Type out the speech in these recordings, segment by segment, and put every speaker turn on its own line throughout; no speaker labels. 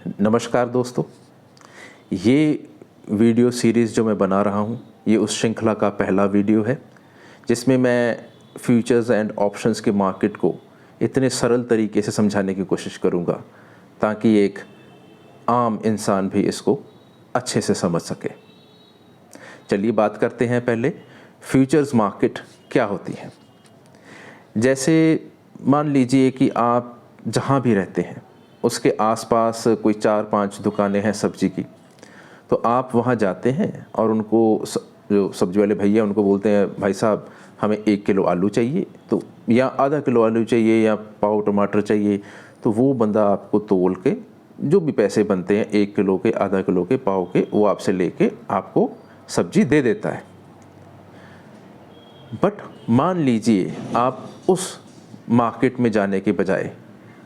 नमस्कार दोस्तों, ये वीडियो सीरीज़ जो मैं बना रहा हूँ ये उस श्रृंखला का पहला वीडियो है जिसमें मैं फ्यूचर्स एंड ऑप्शंस के मार्केट को इतने सरल तरीके से समझाने की कोशिश करूँगा ताकि एक आम इंसान भी इसको अच्छे से समझ सके। चलिए बात करते हैं पहले फ्यूचर्स मार्केट क्या होती है। जैसे मान लीजिए कि आप जहाँ भी रहते हैं उसके आसपास कोई 4-5 दुकानें हैं सब्जी की, तो आप वहाँ जाते हैं और उनको जो सब्जी वाले भैया उनको बोलते हैं भाई साहब हमें 1 किलो आलू चाहिए, तो या आधा किलो आलू चाहिए या पाव टमाटर चाहिए, तो वो बंदा आपको तोल के जो भी पैसे बनते हैं 1 किलो के, आधा किलो के, पाव के, वो आपसे लेके आपको सब्जी दे देता है। बट मान लीजिए आप उस मार्केट में जाने के बजाय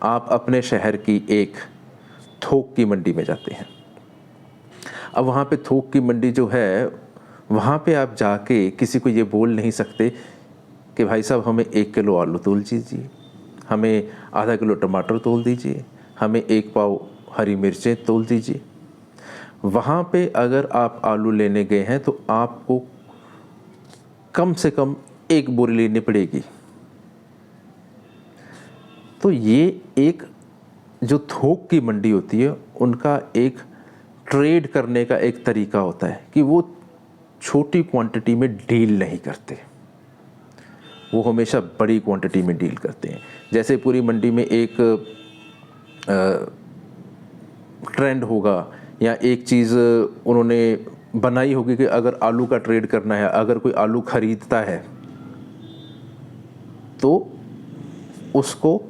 आप अपने शहर की एक थोक की मंडी में जाते हैं। अब वहाँ पे थोक की मंडी जो है, वहाँ पे आप जाके किसी को ये बोल नहीं सकते कि भाई साहब हमें 1 किलो आलू तोल दीजिए, हमें आधा किलो टमाटर तोल दीजिए, हमें 1 पाव हरी मिर्चें तोल दीजिए। वहाँ पे अगर आप आलू लेने गए हैं तो आपको कम से कम 1 बोरी लेनी पड़ेगी। तो ये एक जो थोक की मंडी होती है उनका एक ट्रेड करने का एक तरीका होता है कि वो छोटी क्वांटिटी में डील नहीं करते, वो हमेशा बड़ी क्वांटिटी में डील करते हैं। जैसे पूरी मंडी में एक ट्रेंड होगा या एक चीज़ उन्होंने बनाई होगी कि अगर आलू का ट्रेड करना है, अगर कोई आलू खरीदता है तो उसको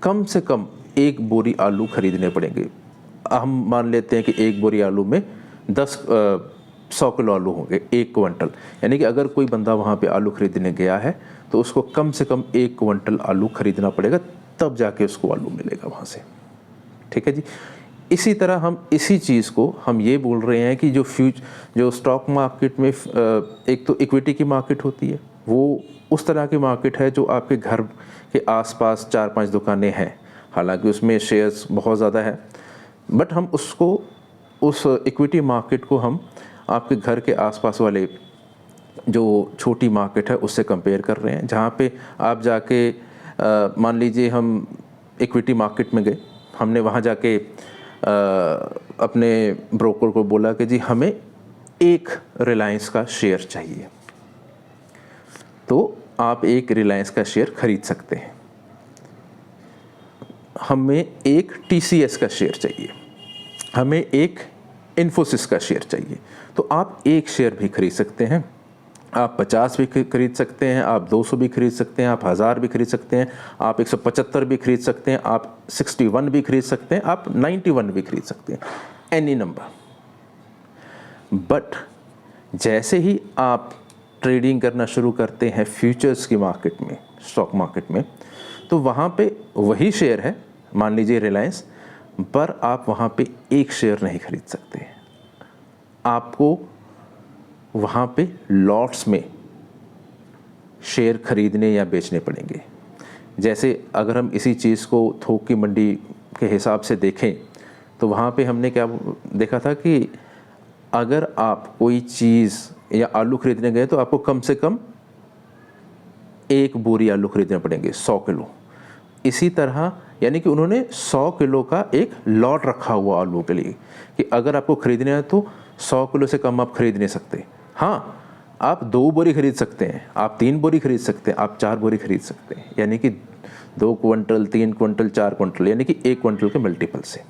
कम से कम 1 बोरी आलू खरीदने पड़ेंगे। हम मान लेते हैं कि 1 बोरी आलू में 100 किलो आलू होंगे, 1 क्विंटल। यानी कि अगर कोई बंदा वहाँ पे आलू खरीदने गया है तो उसको कम से कम 1 क्विंटल आलू खरीदना पड़ेगा, तब जाके उसको आलू मिलेगा वहाँ से। ठीक है जी। इसी तरह हम इसी चीज़ को हम ये बोल रहे हैं कि जो स्टॉक मार्केट में एक तो इक्विटी की मार्केट होती है, वो उस तरह की मार्केट है जो आपके घर के आसपास 4-5 दुकानें हैं, हालांकि उसमें शेयर्स बहुत ज़्यादा है, बट हम उसको उस इक्विटी मार्केट को हम आपके घर के आसपास वाले जो छोटी मार्केट है उससे कंपेयर कर रहे हैं, जहाँ पे आप जाके मान लीजिए हम इक्विटी मार्केट में गए, हमने वहाँ जाके अपने ब्रोकर को बोला कि जी हमें 1 रिलायंस का शेयर चाहिए, तो आप 1 रिलायंस का शेयर खरीद सकते हैं। हमें 1 TCS का शेयर चाहिए, हमें 1 इन्फोसिस का शेयर चाहिए, तो आप 1 शेयर भी खरीद सकते हैं। आप 50 भी खरीद सकते हैं, आप 200 भी खरीद सकते हैं, आप 1000 भी खरीद सकते हैं, आप 175 भी खरीद सकते हैं, आप 61 भी खरीद सकते हैं, आप 91 भी खरीद सकते हैं, एनी नंबर। बट जैसे ही आप ट्रेडिंग करना शुरू करते हैं फ्यूचर्स की मार्केट में, स्टॉक मार्केट में, तो वहाँ पे वही शेयर है, मान लीजिए रिलायंस, पर आप वहाँ पे 1 शेयर नहीं खरीद सकते। आपको वहाँ पे लॉट्स में शेयर खरीदने या बेचने पड़ेंगे। जैसे अगर हम इसी चीज़ को थोक की मंडी के हिसाब से देखें तो वहाँ पे हमने क्या देखा था कि अगर आप कोई चीज़ या आलू खरीदने गए तो आपको कम से कम 1 बोरी आलू खरीदने पड़ेंगे, 100 किलो। इसी तरह यानी कि उन्होंने 100 किलो का एक लॉट रखा हुआ आलू के लिए कि अगर आपको खरीदना है तो 100 किलो से कम आप खरीद नहीं सकते। हाँ, आप 2 बोरी खरीद सकते हैं, आप 3 बोरी खरीद सकते हैं, आप 4 बोरी खरीद सकते हैं, यानी कि 2 क्विंटल, 3 क्विंटल, 4 क्विंटल, यानी कि 1 क्विंटल के मल्टीपल से।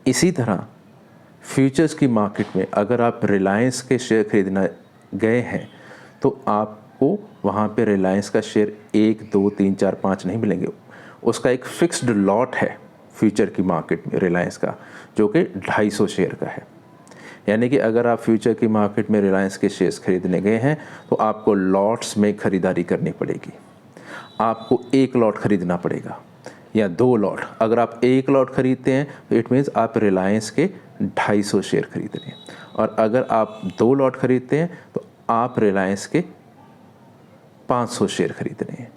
इसी तरह फ्यूचर्स की मार्केट में अगर आप रिलायंस के शेयर खरीदना गए हैं तो आपको वहाँ पे रिलायंस का शेयर 1, 2, 3, 4, 5 नहीं मिलेंगे। उसका एक फिक्स्ड लॉट है फ्यूचर की मार्केट में रिलायंस का, जो कि 250 शेयर का है। यानी कि अगर आप फ्यूचर की मार्केट में रिलायंस के शेयर्स खरीदने गए हैं तो आपको लॉट्स में ख़रीदारी करनी पड़ेगी। आपको 1 लॉट खरीदना पड़ेगा या 2 लॉट। अगर आप 1 लॉट खरीदते हैं तो इट मीन्स आप रिलायंस के 250 शेयर खरीद रहे हैं, और अगर आप 2 लॉट खरीदते हैं तो आप रिलायंस के 500 शेयर खरीद रहे हैं।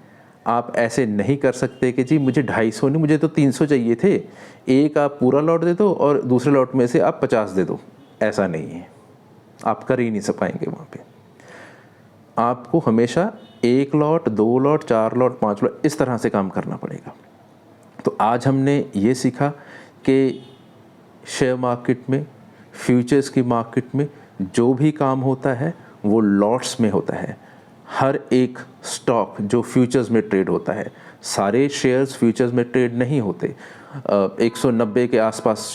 आप ऐसे नहीं कर सकते कि जी मुझे 250 नहीं, मुझे तो 300 चाहिए थे, एक आप पूरा लॉट दे दो और दूसरे लॉट में से आप 50 दे दो। ऐसा नहीं है, आप कर ही नहीं सक पाएंगे वहाँ पे। आपको हमेशा 1 लॉट, 2 लॉट, 4 लॉट, 5 लॉट इस तरह से काम करना पड़ेगा। तो आज हमने ये सीखा कि शेयर मार्केट में, फ्यूचर्स की मार्केट में जो भी काम होता है वो लॉट्स में होता है। हर एक स्टॉक जो फ्यूचर्स में ट्रेड होता है, सारे शेयर्स फ्यूचर्स में ट्रेड नहीं होते। 190 के आसपास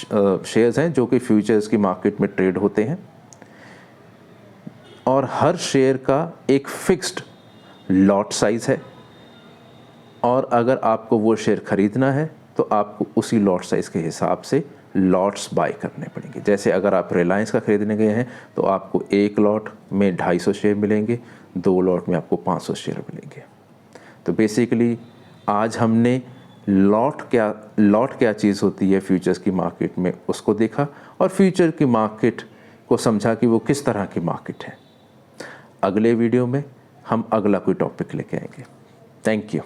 शेयर्स हैं जो कि फ्यूचर्स की मार्केट में ट्रेड होते हैं, और हर शेयर का एक फिक्स्ड लॉट साइज़ है, और अगर आपको वो शेयर ख़रीदना है तो आपको उसी लॉट साइज़ के हिसाब से लॉट्स बाय करने पड़ेंगे। जैसे अगर आप रिलायंस का ख़रीदने गए हैं तो आपको 1 लॉट में 250 शेयर मिलेंगे, 2 लॉट में आपको 500 शेयर मिलेंगे। तो बेसिकली आज हमने लॉट क्या चीज़ होती है फ्यूचर्स की मार्केट में उसको देखा, और फ्यूचर की मार्केट को समझा कि वो किस तरह की मार्केट है। अगले वीडियो में हम अगला कोई टॉपिक लेके आएंगे। Thank you.